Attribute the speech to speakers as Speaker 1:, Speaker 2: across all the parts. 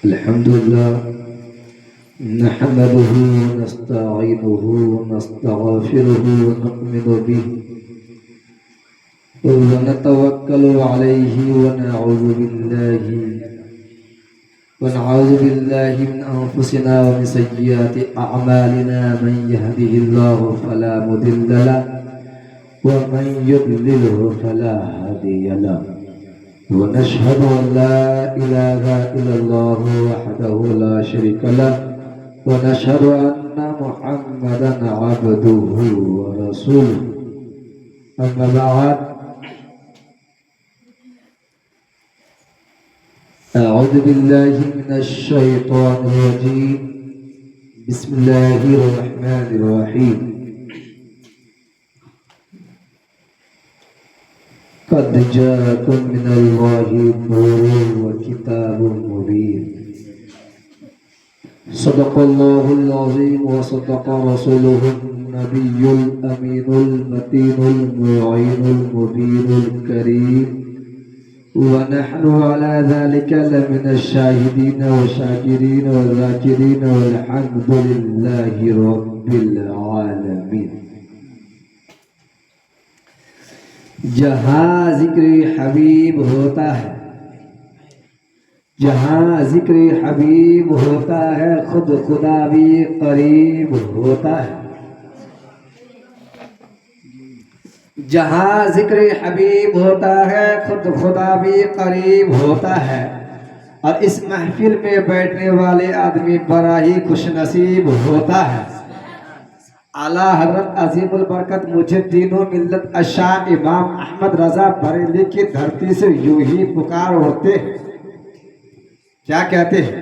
Speaker 1: अल्हम्दुलिल्लाह नहमदुहु व नस्तईनुहु व नस्तगफिरुहु व नु'मिनु बिही व नतवक्कलु अलैहि व नऊज़ु बिल्लाहि मिन अनफुसिना व मिन सय्यिआति अअमालिना मन यहदिहिल्लाहु फला मुदिल्ल लहु व मन युद्लिलहु फला हादिय लहु व नशहदु अन ला इलाहा इल्लल्लाहु वहदहु ला शरीका लहु व नशहदु अन्ना मुहम्मदन अब्दुहु व रसूलुहु अम्मा बअद अऊज़ु बिल्लाहि मिनश शैतानिर रजीम बिस्मिल्लाहिर रहमानिर रहीम क़द जाअकुम मिनल्लाहि नूरुन व किताबुम मुबीन सदक़ल्लाहुल अज़ीम व सदक़ रसूलुहुन नबियुल अमीनुल मतीनुल मुईनुल मुबीनुल करीम व नहनु अला ज़ालिका लमिनश शाहिदीन व शाकिरीन व ज़ाकिरीन वल्हम्दुलिल्लाहि रब्बिल आलमीन। जहाँ जिक्र हबीब होता है, जहाँ जिक्र हबीब होता है, खुद खुदा भी करीब होता है। जहाँ जिक्र हबीब होता है, खुद खुदा भी करीब होता है। और इस महफिल में बैठने वाले आदमी बड़ा ही खुशनसीब होता है। आला हज़रत अज़ीमुल बरकत मुजद्दिदो मिल्लत अशाह इमाम अहमद रज़ा बरेली की धरती से यूं ही पुकार उठते हैं। क्या कहते हैं?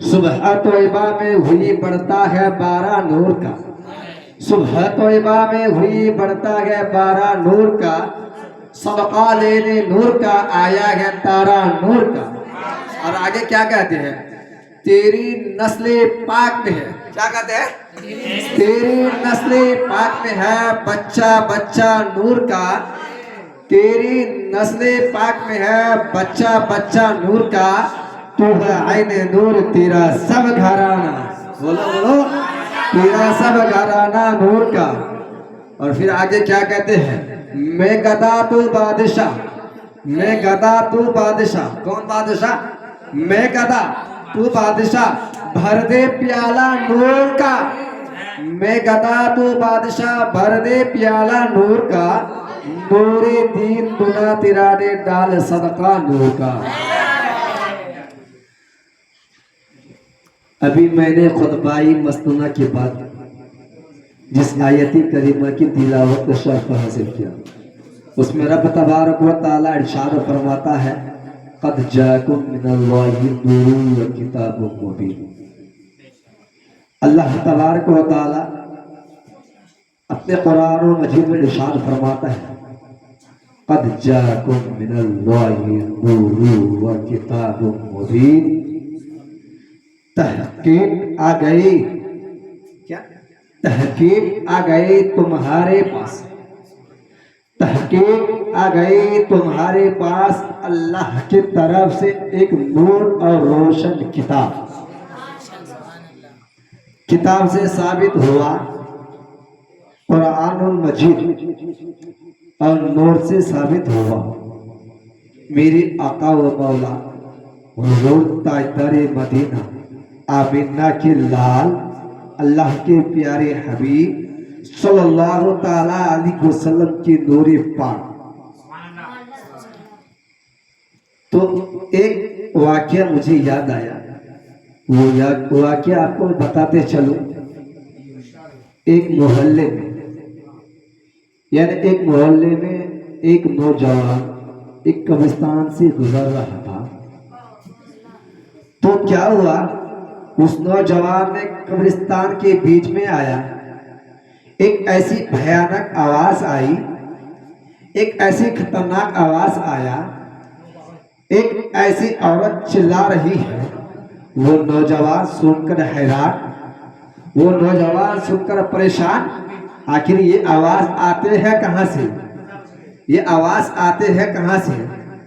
Speaker 1: सुबह तौबा में हुई बढ़ता है 12 नूर का, सुबह तौबा में हुई बढ़ता है 12 नूर का, सदका लेने नूर का आया है तारा नूर का। और आगे क्या कहते हैं? तेरी नस्ले पाक में है, क्या कहते हैं? तेरी नस्ले पाक में है बच्चा बच्चा नूर का, तेरी नस्ले पाक में है बच्चा बच्चा नूर का, तू है आईने नूर तेरा सब घराना, बोलो बोलो, तेरा सब घराना नूर का। और फिर आगे क्या कहते हैं? मैं गदा तू बादशाह, मैं गदा तू बादशाह। कौन बादशाह? मैं गदा तू बादशाह, भर दे प्याला नूर का। मैं गदा तू बादशाह, भर दे प्याला नूर का, नूरे दीन दुना तेरा दे डाल सदका नूर का। अभी मैंने खुतबाई मस्तूना के बाद जिस आयती करीमा की तिलावत शर्फ हासिल किया, उसमें रब तबारक व तआला इरशाद फरमाता है, क़द जाअकुम मिनल्लाहि नूरुन व किताबुम मुबीन। अल्लाह तबारक व तआला अपने कुरान और मजीद में इरशाद फरमाता है, क़द जाअकुम मिनल्लाहि नूरुन व किताबुम मुबीन। तहकीक आ गई, क्या? तहकीक आ गई तुम्हारे पास, तहकीक आ गई तुम्हारे पास अल्लाह की तरफ से एक नूर और रोशन किताब। किताब से साबित हुआ कुरानुल मजीद, और नूर से साबित हुआ मेरे आका व मौला हुज़ूर ताजदारे मदीना आमिना के लाल अल्लाह के प्यारे हबीब सल्लल्लाहु ताला अलैहि वसल्लम की नूरे पाक। तो एक वाकया मुझे याद आया, वो वाकया आपको बताते चलूं। एक मोहल्ले में, यानी एक मोहल्ले में एक नौजवान एक कब्रिस्तान से गुजर रहा था। तो क्या हुआ, उस नौजवान ने कब्रिस्तान के बीच में आया, एक ऐसी भयानक आवाज आई, एक ऐसी खतरनाक आवाज आया, एक ऐसी औरत चिल्ला रही है। वो नौजवान सुनकर हैरान, वो नौजवान सुनकर परेशान, आखिर ये आवाज आते हैं कहाँ से, ये आवाज आते हैं कहाँ से?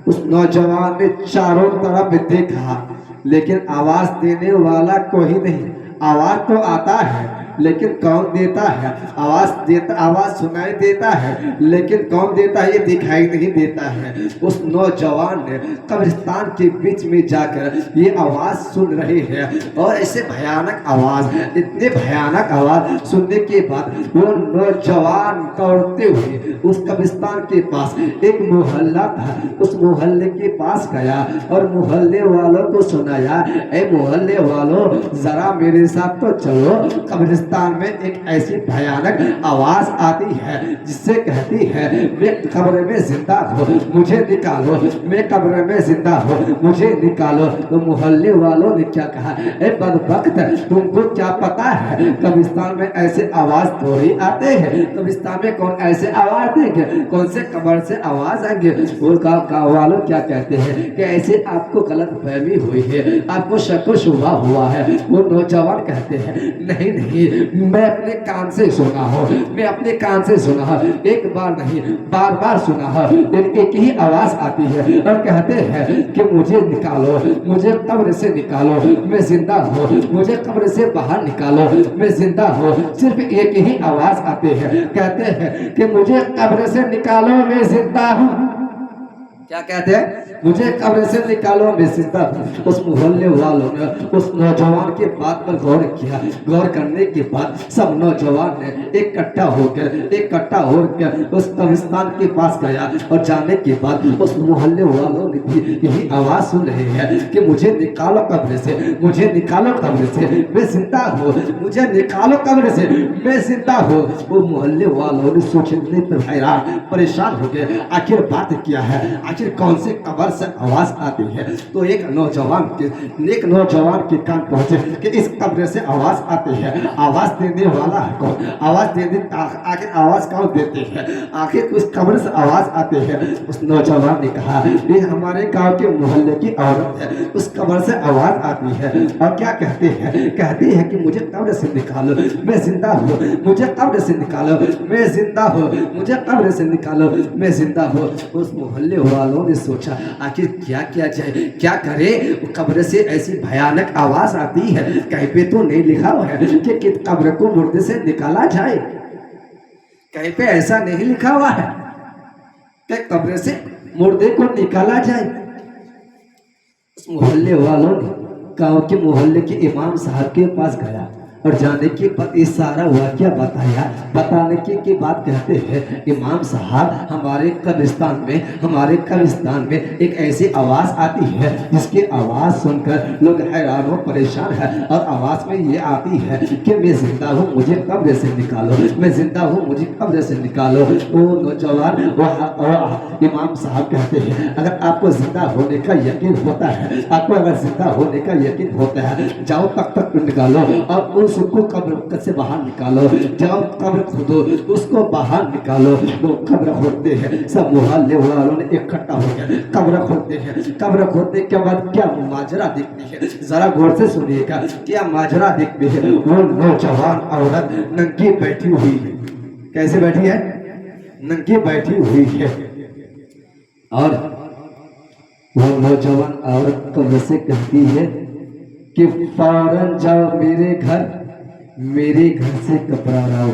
Speaker 1: उस नौजवान ने चारों तरफ देखा, लेकिन आवाज देने वाला कोई नहीं। आवाज तो आता है, लेकिन कौन देता है? आवाज सुनाई देता है, लेकिन कौन देता है ये दिखाई नहीं देता है। उस नौजवान ने कब्रिस्तान के बीच में जाकर ये आवाज सुन रहे हैं, और ऐसे भयानक आवाज, इतने भयानक आवाज सुनने के बाद वो नौजवान दौड़ते हुए उस कब्रिस्तान के पास, एक मोहल्ला था, उस मोहल्ले के पास गया और मोहल्ले वालों को सुनाया, ए मोहल्ले वालों जरा मेरे साथ तो चलो, कब्रिस्तान में एक ऐसी भयानक आवाज आती है जिससे कहती है मैं कब्र में जिंदा हूँ, मुझे निकालो, मैं कब्र में जिंदा हूँ, मुझे निकालो। तो मोहल्ले वालों ने क्या कहा, ए बदबख्त, तुमको क्या पता है कब्रिस्तान में ऐसे आवाज थोड़ी आते हैं, कब्रिस्तान में कौन ऐसे आवाज देंगे, कौन से कब्र से आवाज आएंगे। वो गाँव वालों क्या कहते हैं कि ऐसे आपको गलत फहमी हुई है, आपको शक शुबा हुआ है। वो नौजवान कहते हैं नहीं नहीं, मैं अपने कान से सुना हूँ, मैं अपने कान से सुना है, एक बार नहीं बार बार सुना है, एक ही आवाज आती है और कहते हैं कि मुझे निकालो, मुझे कब्र से निकालो, मैं जिंदा हूँ, मुझे कब्र से बाहर निकालो, मैं जिंदा हूँ। सिर्फ एक ही आवाज आती है, कहते हैं कि मुझे कब्र से निकालो, मैं जिंदा हूँ। क्या कहते हैं, मुझे कब्र से निकालो, मैं जिंदा हूँ। उस मोहल्ले वालों ने उस नौजवान के बात पर गौर किया। गौर करने के बाद सब नौजवान ने इकट्ठा होकर उस कब्रिस्तान के पास गया, और जाने के बाद उस मोहल्ले वालों ने भी यही आवाज सुन रहे हैं कि मुझे निकालो कब्र से, मुझे निकालो कब्र से, मैं जिंदा हूँ, मुझे निकालो कब्र से, मैं जिंदा हूँ। वो मोहल्ले वालों ने सोचने पर हैरान परेशान हो गए, आखिर बात क्या है, आखिर कौन से कब्र से आवाज आती है। तो एक नौजवान के कान पहुंचे कि इस कब्र से आवाज आती है, आवाज देने वाला है कौन, आवाज देने आखिर आवाज कौन देते हैं, आखिर उस कब्र से आवाज आते हैं। उस नौजवान ने कहा ये हमारे गांव के मोहल्ले की औरत है, उस कब्र से आवाज आती है और क्या कहते हैं, कहती है कि मुझे कब्र से निकालो, मैं जिंदा हूँ, मुझे कब्र से निकालो, मैं जिंदा हूँ, मुझे कब्र से निकालो, मैं जिंदा हूँ। उस मोहल्ले वालों ने सोचा आखिर क्या किया जाए, क्या करे, कब्र से ऐसी भयानक आवाज आती है, कहीं पे तो नहीं लिखा हुआ है कि कब्र को मुर्दे से निकाला जाए, कहीं पे ऐसा नहीं लिखा हुआ है कि कब्र से मुर्दे को निकाला जाए। उस मोहल्ले वालों ने गांव के मोहल्ले के इमाम साहब के पास गया और जाने के बाद ये सारा वाक़या बताया। बताने के बाद कहते हैं इमाम साहब हमारे कब्रिस्तान में एक ऐसी आवाज़ आती है जिसकी आवाज़ सुनकर लोग हैरान और परेशान है, और आवाज़ में ये आती है कि मैं जिंदा हूँ, मुझे कब्र से निकालो, मैं जिंदा हूँ, मुझे कब्र से निकालो। वो नौजवान इमाम साहब कहते हैं अगर आपको जिंदा होने का यकीन होता है, आपको अगर जिंदा होने का यकीन होता है, जाओ तक निकालो और उसको कब्र से बाहर निकालो, जाओ कब्र खोदो, उसको बाहर निकालो। वो कब्र खोदते हैं, सब मोहल्ले वालों ने इकट्ठा हो गया, कब्र खोदते हैं। कब्र खोदने के बाद क्या माजरा दिखती है, जरा गौर से सुनिएगा, क्या माजरा दिखती है। वो नौजवान औरत नंगी बैठी हुई है, कैसे बैठी है, नंगी बैठी हुई है, और वो नौजवान औरत कब्र से कहती है कि फौरन जाओ मेरे घर से कपड़ा लाओ।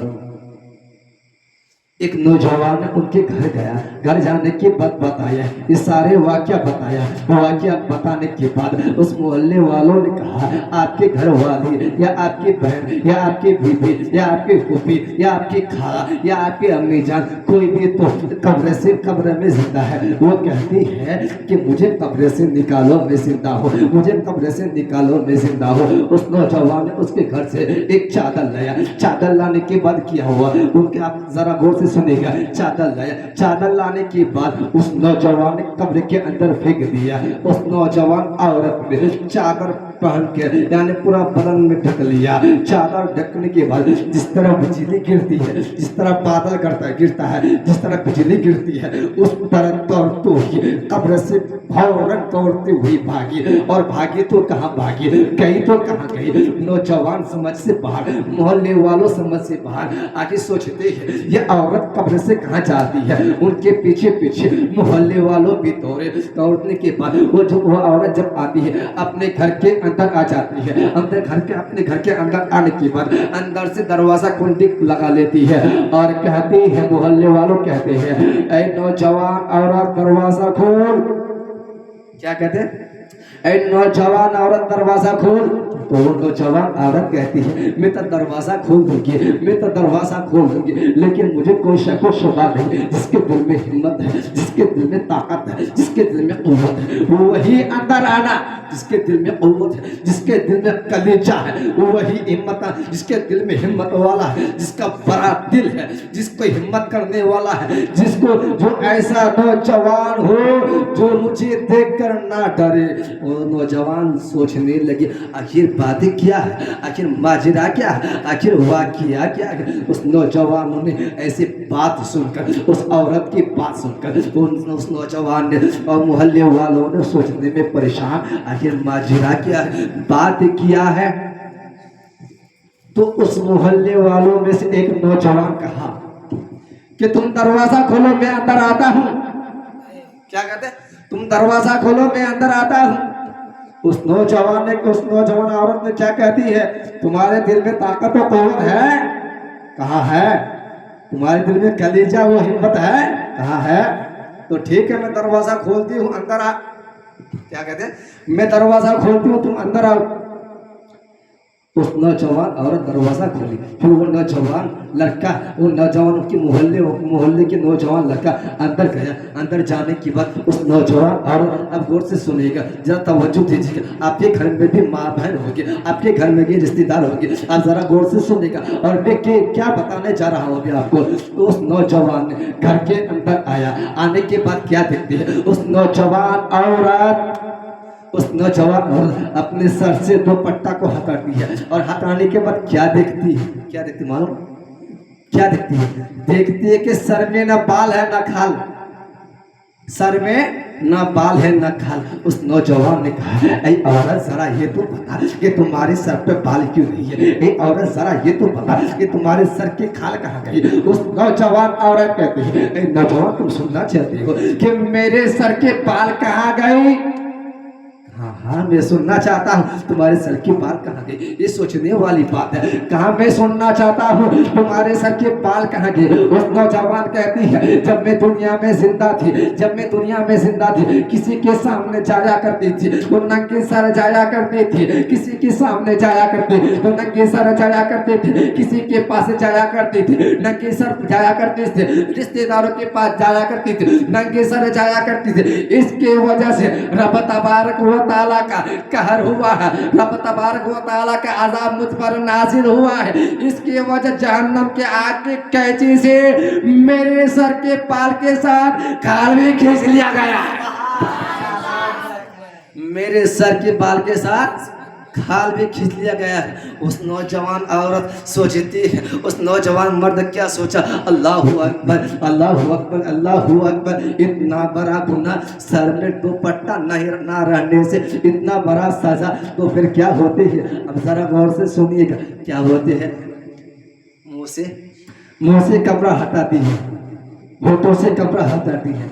Speaker 1: एक नौजवान उनके घर गया, घर जाने के बाद बताया, ये सारे वाक्य बताया। वाक्य बताने के बाद उस मोहल्ले वालों ने कहा आपके घर वाली या आपकी बहन या आपकी बीबी या आपकी फूफी या आपकी खाला या आपकी अम्मी जान कोई भी तो कब्र में जिंदा है। वो कहती है कि मुझे कब्र से निकालो, मैं जिंदा हूँ, मुझे कब्र से निकालो, मैं जिंदा हूँ। उस नौजवान ने उसके घर से एक चादर लाया। चादर लाने के बाद क्या हुआ उनके, आप जरा गौर से सुनेगा। चादर लाया, चादर लाने के बाद उस नौजवान ने कब्र के अंदर फेंक दिया। उस नौजवान औरत ने चादर पहन के यानी पूरा बदन में ढक लिया। चादर ढकने के बाद जिस तरह बिजली गिरती है, जिस तरह बादल गिरता है, जिस तरह बिजली गिरती है, उस तरह दौड़ते हुई कब्र से फौरन दौड़ती हुई भागी। और भागी तो कहाँ भागी, गई तो कहाँ गई। नौजवान समझ से बाहर, मोहल्ले वालों समझ से बाहर। आगे सोचते हैं ये औरत औरत कब्र से कहाँ जाती है, उनके पीछे पीछे मोहल्ले वालों भी दौड़ने के बाद वो औरत जब आती है अपने घर के अंदर आ जाती है। अपने घर के अंदर आने के बाद अंदर से दरवाजा कुंडी लगा लेती है और कहती है, मोहल्ले वालों कहते हैं, ऐ नौजवान औरत दरवाजा खोल। क्या कहते हैं? ऐ नौजवान औरत दरवाजा खोल। तो वो नौजवान औरत कहती है, मैं तो दरवाजा खोल दूंगी, मैं तो दरवाजा खोल दूंगी, लेकिन मुझे कोई शक व शुबा नहीं, जिसके दिल में हिम्मत है, जिसके दिल में ताकत है, जिसके दिल में कुव्वत है, वही अंदर आना। जिसके दिल में कुव्वत है, जिसके दिल में कलेजा है, वही हिम्मत है। जिसके दिल में हिम्मत वाला है, जिसका बड़ा दिल है, जिसको हिम्मत करने वाला है, जिसको जो ऐसा नौजवान हो जो मुझे देखकर ना डरे। वो नौजवान सोचने लगे, आखिर बातें क्या है, आखिर माजरा क्या है, आखिर वाकिया क्या है। उस नौजवानों ने ऐसे बात सुनकर, उस औरत की बात सुनकर उस नौजवान ने और मोहल्ले वालों ने सोचने में परेशान, आखिर माजरा क्या है, बात क्या है। तो उस मोहल्ले वालों में से एक नौजवान कहा कि तुम दरवाजा खोलो, मैं अंदर आता हूँ। क्या कहते? तुम दरवाजा खोलो, मैं अंदर आता हूँ। उस नौजवान औरत ने क्या कहती है, तुम्हारे दिल में ताकत और कुव्वत है? कहा है। तुम्हारे दिल में कलेजा वो हिम्मत है? कहा है। तो ठीक है, मैं दरवाजा खोलती हूँ, अंदर आ। क्या कहते हैं? मैं दरवाजा खोलती हूँ, तुम अंदर आओ। उस नौजवान औरत दरवाजा खोली। फिर वो नौजवान लड़का, वो नौजवान की मोहल्ले के नौजवान लड़का अंदर गया। अंदर जाने के बाद उस नौजवान औरत, अब गौर से सुनेगा, जरा तवज्जो दीजिएगा। आपके घर में भी माँ बहन होगी, आपके घर में भी रिश्तेदार होगी, आप जरा गौर से सुनेगा। और मैं क्या बताने जा रहा हूँ अभी आपको। तो उस नौजवान ने घर के अंदर आया। आने के बाद क्या देखती है उस नौजवान औरत, उस नौजवान औरत अपने सर से दुपट्टा को हटाती है और हटाने के बाद क्या देखती है? क्या देखती मालूम? क्या देखती है? देखती है कि सर में ना बाल है ना खाल, सर में ना बाल है ना खाल। उस नौजवान ने कहा, ऐ औरत जरा ये तो बता कि तुम्हारे सर पे बाल क्यों नहीं है? ऐ औरत जरा ये तो बता कि तुम्हारे सर के खाल कहाँ गई? उस नौजवान औरत कहती है, ऐ नौजवान तुम सुनना चाहती हो कि मेरे सर के बाल कहाँ गए? हाँ हाँ, मैं सुनना चाहता हूँ तुम्हारे सर के बाल कहाँ गए। ये सोचने वाली बात है। कहाँ मैं सुनना चाहता हूँ तुम्हारे सर के बाल कहाँ गए। उस नौजवान कहती है, जब मैं दुनिया में जिंदा थी, जब मैं दुनिया में जिंदा थी, किसी के सामने जाया करती थी तो नंगे सर जाया करती थी, किसी के सामने जाया करती तो नंगे सर जाया करते थे, किसी के पास जाया करती थी नंगे सर जाया करते थे, रिश्तेदारों के पास जाया करती थी नंगे सर जाया करती थी। इसके वजह से रब तबारक व ताला का कहर हुआ है, रब तबारक व ताला का अज़ाब मुझ पर नाज़िल हुआ है। इसकी वजह जहन्नम के आग के कैंची से मेरे सर के बाल के साथ खाल भी खींच लिया गया है। मेरे सर के बाल के साथ खाल भी खींच लिया गया है। उस नौजवान औरत सोचती है, उस नौजवान मर्द क्या सोचा, अल्लाहु अकबर अल्लाहु अकबर अल्लाहु अकबर। इतना बड़ा गुनाह, सर में दुपट्टा नहीं ना रहने से इतना बड़ा सजा, तो फिर क्या होती है? अब जरा गौर से सुनिएगा क्या होते हैं। मुंह से कपड़ा हटाती है, होठों से कपड़ा हटाती है।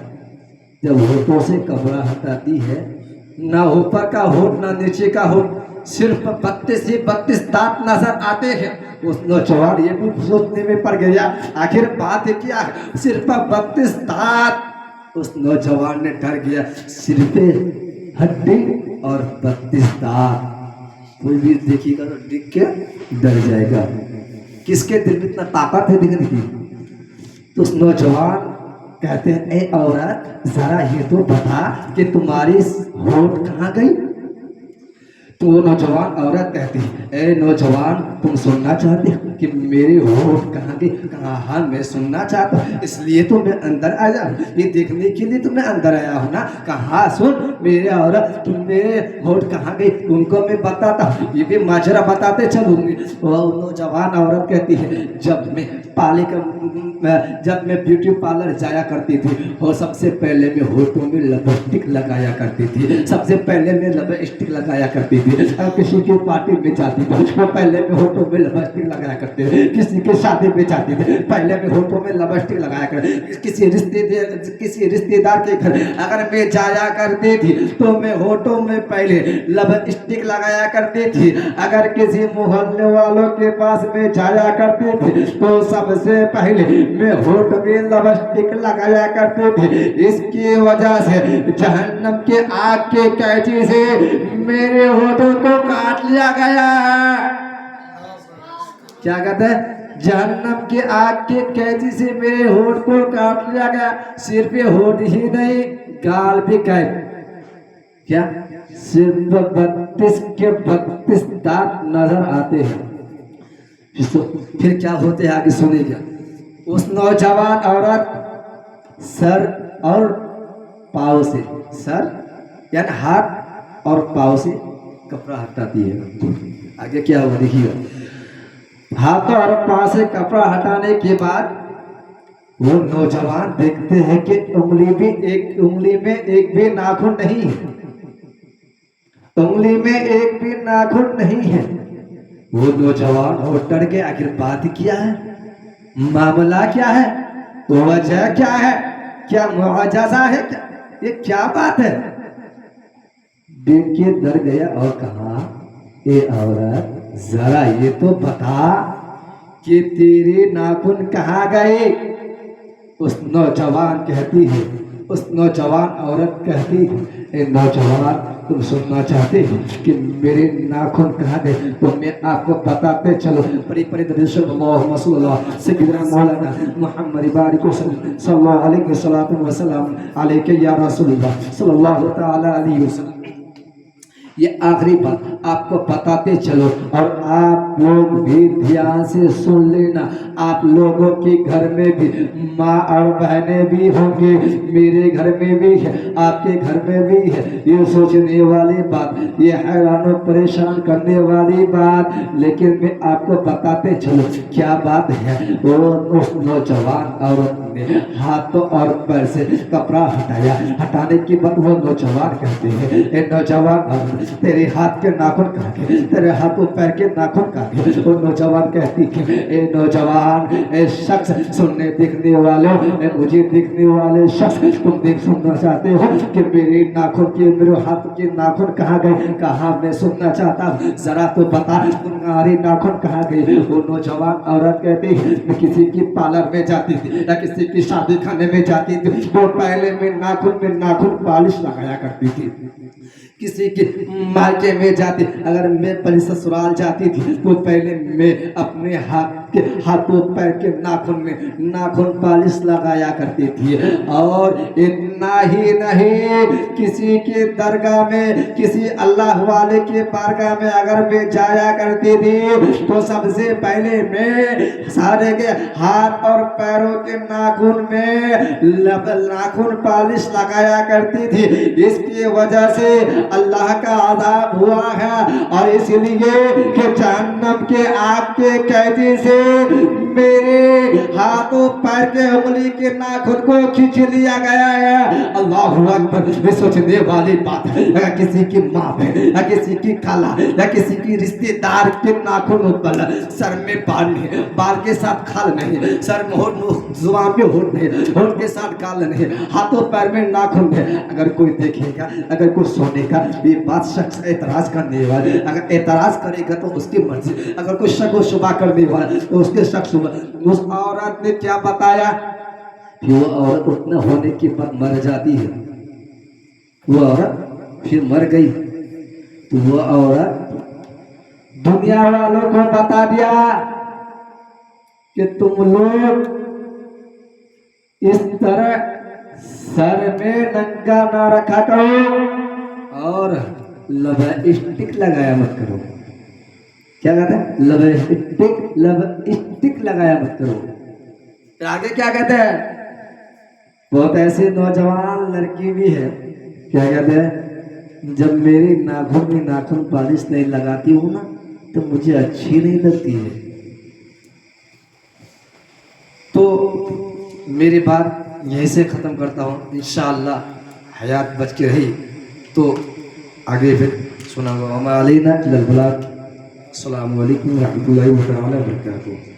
Speaker 1: जब होठों से कपड़ा हटाती है, ना ऊपर का होठ ना नीचे का होठ, सिर्फ 32 से 32 दांत नजर आते हैं। उस नौजवान ये भी सोचने में पड़ गया, आखिर बात क्या है, सिर्फ 32 दांत। उस नौजवान ने डर गया, सिर्फ हड्डी और 32 दांत, कोई भी देखिएगा तो देख के डर जाएगा। किसके दिल में इतना ताकत है दिखने की? तो उस नौजवान कहते हैं, ए औरत जरा ये तो बता कि तुम्हारी होठ कहाँ गई? तो वो नौजवान औरत कहती है, ए नौजवान तुम सुनना चाहते हो कि मेरे होठ कहाँ गई? कहा हाँ मैं सुनना चाहता हूँ, इसलिए तो मैं अंदर आया हूँ, ये देखने के लिए तो मैं अंदर आया हूँ ना। कहा सुन मेरे औरत, तुम मेरे होठ कहाँ गई तुमको मैं बताता हूँ, ये भी माजरा बताते चलूंगी। वो नौजवान औरत कहती है, जब मैं ब्यूटी पार्लर जाया करती थी और सबसे पहले मैं होठों में लिपस्टिक लगाया करती थी, सबसे पहले मैं लिपस्टिक लगाया करती थी। थी। किसी की पार्टी में जाती थी वो पहले में होठों में लिपस्टिक लगाया करते थे। किसी की शादी में जाती थी पहले में होठों में लिपस्टिक लगाया करते। किसी रिश्तेदार के घर अगर मैं जाया करती थी तो मैं होठों में पहले लिपस्टिक लगाया करती थी। अगर किसी मोहल्ले वालों के पास में जाया करती थी तो सबसे पहले मैं होठ में लिपस्टिक लगाया करती थी। इसकी वजह से जहन्नम के आग के कैंची से मेरे होठों को काट लिया गया। क्या कहते हैं? जहन्नम के आग के कैंची से मेरे होठ को काट लिया गया। सिर्फ होठ ही नहीं गाल भी कैद। क्या सिर्फ 32 के 32 दांत नजर आते हैं। फिर क्या होते हैं आगे सुनिएगा। उस नौजवान औरत सर और पाँव से, सर यानी हाथ और पाँव से कपड़ा हटाती है। आगे क्या होगा देखिएगा। हाथ और पाँव से कपड़ा हटाने के बाद वो नौजवान देखते हैं कि उंगली में एक भी नाखून नहीं है। उंगली में एक भी नाखून नहीं है। वो नौजवान और डर के आखिर बात क्या है, मामला क्या है, वजह क्या है, क्या मुआजजा है, क्या ये क्या बात है। देख के डर गया और कहा, ए औरत जरा ये तो बता कि तेरे नाखून कहाँ गए। उस नौजवान कहती है, उस नौजवान औरत कहती है, ए नौजवान तुम सुनना चाहते हो कि मेरे नाखून कहाँ गए तो मैं आपको बताते चलो। बड़ी मौलाना मोहम्मद बारिक सल्लल्लाहु अलैहि या रसूलुल्लाह सल्लल्लाहु तआला अलैहि वसल्लम। ये आखिरी बात आपको बताते चलो और आप लोग भी ध्यान से सुन लेना। आप लोगों के घर में भी माँ और बहनें भी होंगे, मेरे घर में भी है, आपके घर में भी है। ये सोचने वाली बात, ये हैरान और परेशान करने वाली बात, लेकिन मैं आपको बताते चलो क्या बात है। वो उस नौजवान औरत ने हाथों और पैर से कपड़ा हटाया। हटाने के बाद वो नौजवान कहते हैं, ए नौजवान औरत तेरे हाथ के नाखून कहाँ गए, तेरे हाथों पैर के नाखून कहाँ गए। वो नौजवान कहती है, ए नौजवान, ए शख्स, सुनने देखने वाले, मुझे देखने वाले शख्स, तुम देख सुनना चाहते हो कि मेरे नाखून के, मेरे हाथ के नाखून कहाँ गए। कहाँ मैं सुनना चाहता हूँ, जरा तो बता तुम्हारे नाखून कहाँ गए। वो नौजवान औरत कहती है, मैं किसी की पार्लर में जाती थी या किसी की शादी खाने में जाती थी तो पहले मैं नाखून पॉलिश लगाया करती थी। किसी के मायके में जाती, अगर मैं पहले ससुराल जाती थी तो पहले मैं अपने हाथों पैर के नाखून में नाखून पॉलिश लगाया करती थी। और इतना ही नहीं, किसी के दरगाह में, किसी अल्लाह वाले के बारगाह में अगर मैं जाया करती थी तो सबसे पहले मैं सारे के हाथ और पैरों के नाखून में नाखून पॉलिश लगाया करती थी। इसकी वजह से अल्लाह का अज़ाब हुआ है और इसलिए कि जहन्नम के आग के कैदी से मेरे हाथों पैर के उंगली के नाखून को खींच लिया गया है। अल्लाहु अकबर। सोचने वाली बात है, अगर किसी की माँ बहन या किसी की खाला या किसी की रिश्तेदार के नाखून ऊपर सर में बाल नहीं, बाल के साथ खाल नहीं, सर में जुबान पे होठ नहीं, होठ के साथ गाल नहीं, हाथों पैर में नाखून है। अगर कोई देखेगा, अगर कोई सुनेगा, ये बात शख्स एतराज करने वाला, अगर एतराज करेगा तो उसकी मर्जी, अगर कोई शक व शुबा करने वाला तो उसके शक शुबा। उस औरत ने क्या बताया कि वो औरत उतना होने के बाद मर जाती है। वो औरत फिर मर गई तो वो औरत दुनिया वालों को बता दिया कि तुम लोग इस तरह सर में नंगा ना रखा करो और लिपस्टिक लगाया मत करो। क्या कहते हैं? लिपस्टिक लगाया मत करो। आगे क्या कहते हैं? बहुत ऐसे नौजवान लड़की भी है, क्या कहते हैं, जब मेरी नाखून में नाखून पॉलिश नहीं लगाती हूँ ना तो मुझे अच्छी नहीं लगती है। तो मेरी बात यहीं से ख़त्म करता हूँ। इंशाअल्लाह हयात बच के रही तो आगे फिर सुना व मा अलैना इल्लल बलाग। अस्सलामु अलैकुम व रहमतुल्लाहि व बरकातुहू।